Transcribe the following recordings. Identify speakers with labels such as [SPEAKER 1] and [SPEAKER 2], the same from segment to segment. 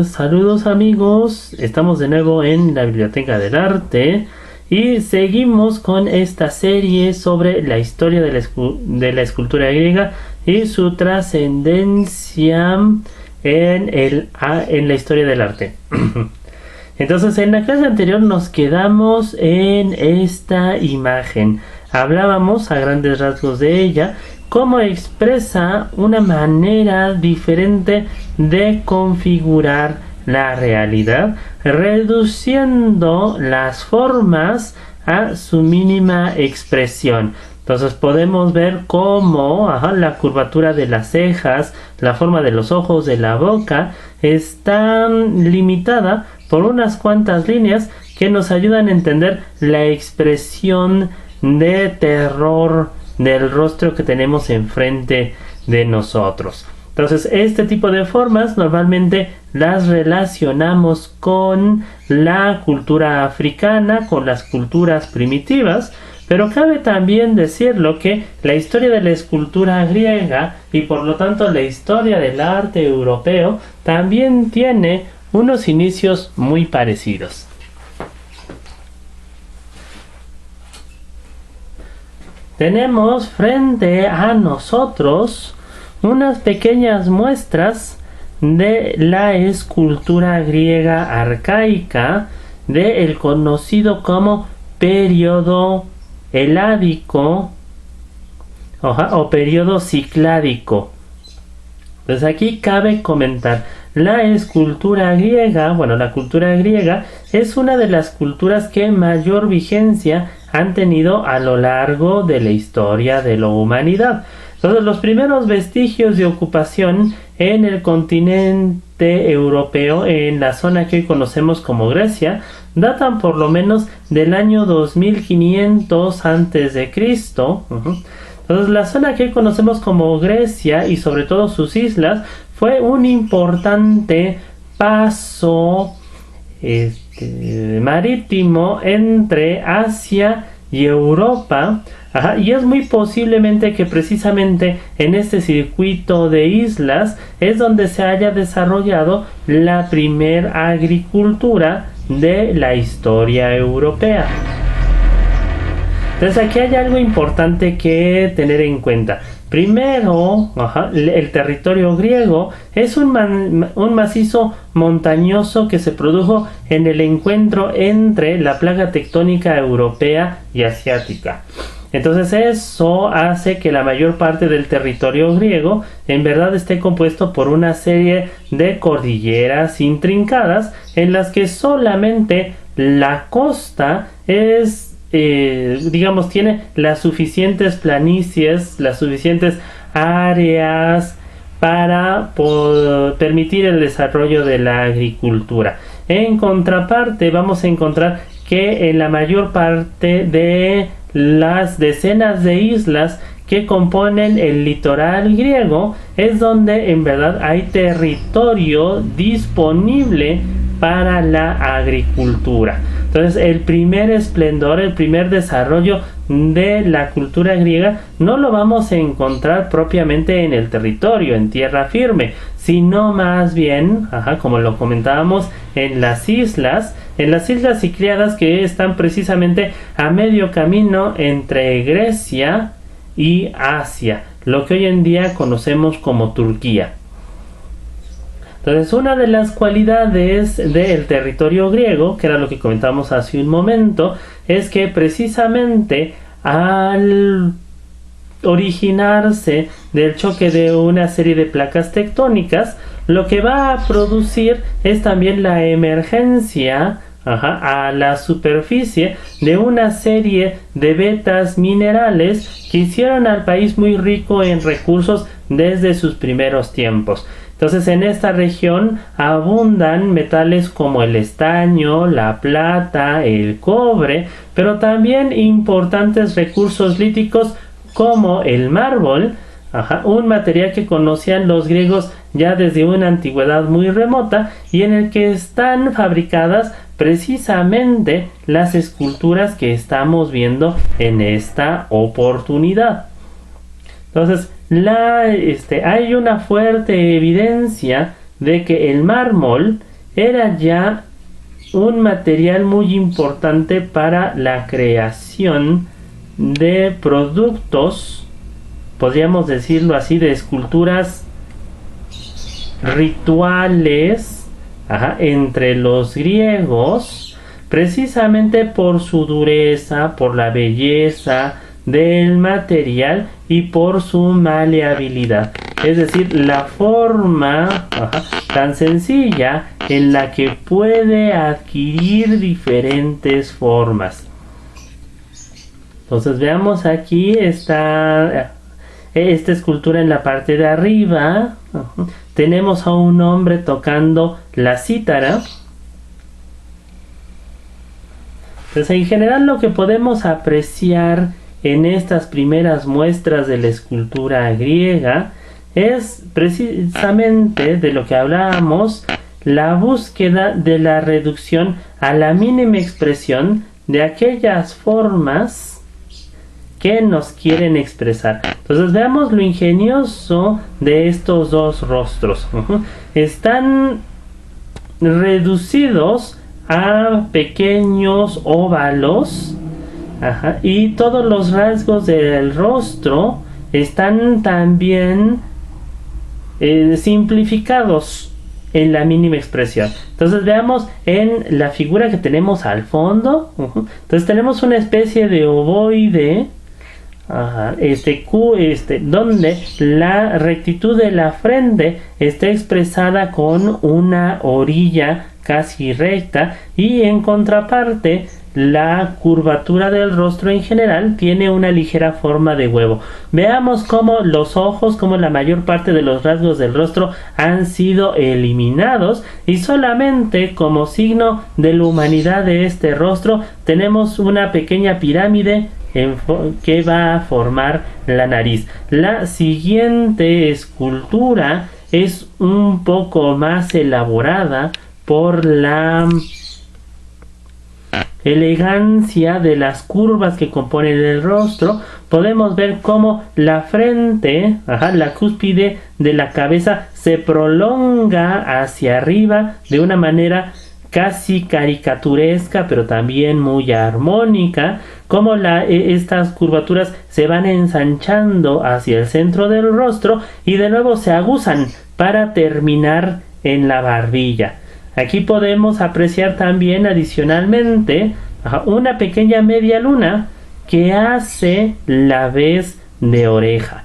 [SPEAKER 1] Saludos amigos, estamos de nuevo en la Biblioteca del Arte y seguimos con esta serie sobre la historia de la escultura griega y su trascendencia en la historia del arte. Entonces, en la clase anterior nos quedamos en esta imagen. Hablábamos a grandes rasgos de ella, cómo expresa una manera diferente de configurar la realidad, reduciendo las formas a su mínima expresión. Entonces podemos ver cómo la curvatura de las cejas, la forma de los ojos, de la boca, está limitada por unas cuantas líneas que nos ayudan a entender la expresión de terror del rostro que tenemos enfrente de nosotros. Entonces, este tipo de formas normalmente las relacionamos con la cultura africana, con las culturas primitivas, pero cabe también decirlo que la historia de la escultura griega y por lo tanto la historia del arte europeo también tiene unos inicios muy parecidos. Tenemos frente a nosotros unas pequeñas muestras de la escultura griega arcaica del conocido como periodo heládico o periodo cicládico. Pues aquí cabe comentar, la escultura griega, la cultura griega es una de las culturas que mayor vigencia han tenido a lo largo de la historia de la humanidad. Entonces, los primeros vestigios de ocupación en el continente europeo, en la zona que hoy conocemos como Grecia, datan por lo menos del año 2500 a.C. Entonces, la zona que hoy conocemos como Grecia y sobre todo sus islas fue un importante paso marítimo entre Asia y Europa, y es muy posiblemente que precisamente en este circuito de islas es donde se haya desarrollado la primer agricultura de la historia europea. Entonces aquí hay algo importante que tener en cuenta. Primero, el territorio griego es un macizo montañoso que se produjo en el encuentro entre la placa tectónica europea y asiática. Entonces eso hace que la mayor parte del territorio griego en verdad esté compuesto por una serie de cordilleras intrincadas en las que solamente la costa es tiene las suficientes planicies, las suficientes áreas para permitir el desarrollo de la agricultura. En contraparte, vamos a encontrar que en la mayor parte de las decenas de islas que componen el litoral griego es donde en verdad hay territorio disponible para la agricultura. Entonces, el primer esplendor, el primer desarrollo de la cultura griega no lo vamos a encontrar propiamente en el territorio, en tierra firme, sino más bien, como lo comentábamos, en las islas Cícladas, que están precisamente a medio camino entre Grecia y Asia, lo que hoy en día conocemos como Turquía. Entonces, una de las cualidades del territorio griego, que era lo que comentábamos hace un momento, es que precisamente al originarse del choque de una serie de placas tectónicas, lo que va a producir es también la emergencia a la superficie de una serie de vetas minerales que hicieron al país muy rico en recursos desde sus primeros tiempos. Entonces, en esta región abundan metales como el estaño, la plata, el cobre, pero también importantes recursos líticos como el mármol, un material que conocían los griegos ya desde una antigüedad muy remota y en el que están fabricadas precisamente las esculturas que estamos viendo en esta oportunidad. Entonces, hay una fuerte evidencia de que el mármol era ya un material muy importante para la creación de productos, podríamos decirlo así, de esculturas rituales, entre los griegos, precisamente por su dureza, por la belleza del material y por su maleabilidad. Es decir, la forma tan sencilla en la que puede adquirir diferentes formas. Entonces veamos aquí esta escultura en la parte de arriba. Tenemos a un hombre tocando la cítara. Pues en general lo que podemos apreciar en estas primeras muestras de la escultura griega es precisamente de lo que hablábamos, la búsqueda de la reducción a la mínima expresión de aquellas formas que nos quieren expresar. Entonces veamos lo ingenioso de estos dos rostros. Están reducidos a pequeños óvalos, y todos los rasgos del rostro están también simplificados en la mínima expresión. Entonces veamos en la figura que tenemos al fondo. Entonces tenemos una especie de ovoide, donde la rectitud de la frente está expresada con una orilla casi recta, y en contraparte la curvatura del rostro en general tiene una ligera forma de huevo. Veamos cómo los ojos, como la mayor parte de los rasgos del rostro han sido eliminados, y solamente como signo de la humanidad de este rostro tenemos una pequeña pirámide que va a formar la nariz. La siguiente escultura es un poco más elaborada por la elegancia de las curvas que componen el rostro. Podemos ver cómo la frente, la cúspide de la cabeza se prolonga hacia arriba de una manera casi caricaturesca, pero también muy armónica, como estas curvaturas se van ensanchando hacia el centro del rostro y de nuevo se aguzan para terminar en la barbilla. Aquí podemos apreciar también adicionalmente una pequeña media luna que hace la vez de oreja.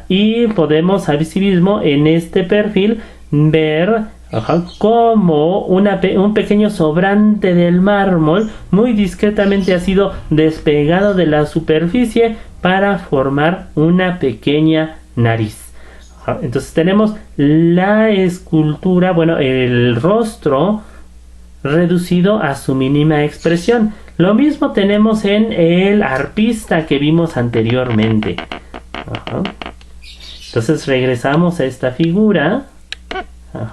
[SPEAKER 1] Y podemos asimismo en este perfil ver como un pequeño sobrante del mármol muy discretamente ha sido despegado de la superficie para formar una pequeña nariz. Entonces tenemos la escultura, el rostro reducido a su mínima expresión. Lo mismo tenemos en el arpista que vimos anteriormente. Entonces regresamos a esta figura.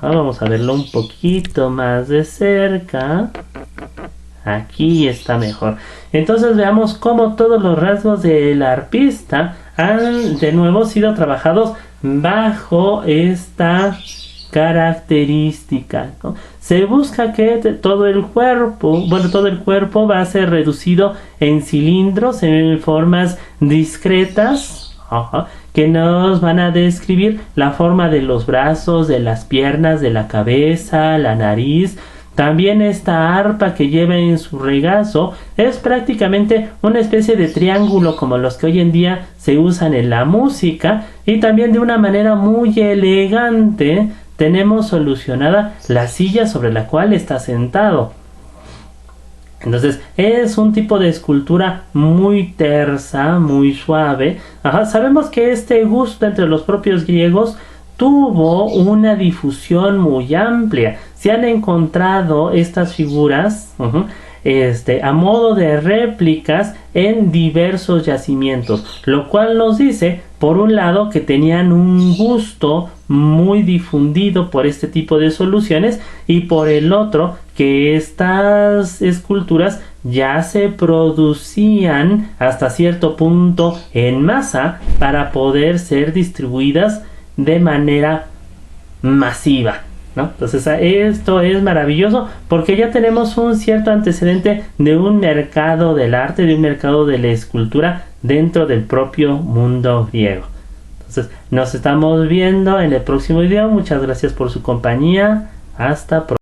[SPEAKER 1] Vamos a verlo un poquito más de cerca. Aquí está mejor. Entonces veamos cómo todos los rasgos del arpista han de nuevo sido trabajados bajo esta característica, ¿no? Se busca que todo el cuerpo va a ser reducido en cilindros, en formas discretas, que nos van a describir la forma de los brazos, de las piernas, de la cabeza, la nariz. También esta arpa que lleva en su regazo es prácticamente una especie de triángulo como los que hoy en día se usan en la música, y también de una manera muy elegante tenemos solucionada la silla sobre la cual está sentado. Entonces es un tipo de escultura muy tersa, muy suave. Sabemos que este gusto entre los propios griegos tuvo una difusión muy amplia. Se han encontrado estas figuras a modo de réplicas en diversos yacimientos, lo cual nos dice, por un lado, que tenían un gusto muy difundido por este tipo de soluciones, y por el otro, que estas esculturas ya se producían hasta cierto punto en masa para poder ser distribuidas de manera masiva. ¿no? Entonces esto es maravilloso porque ya tenemos un cierto antecedente de un mercado del arte, de un mercado de la escultura dentro del propio mundo griego. Entonces nos estamos viendo en el próximo video. Muchas gracias por su compañía. Hasta pronto.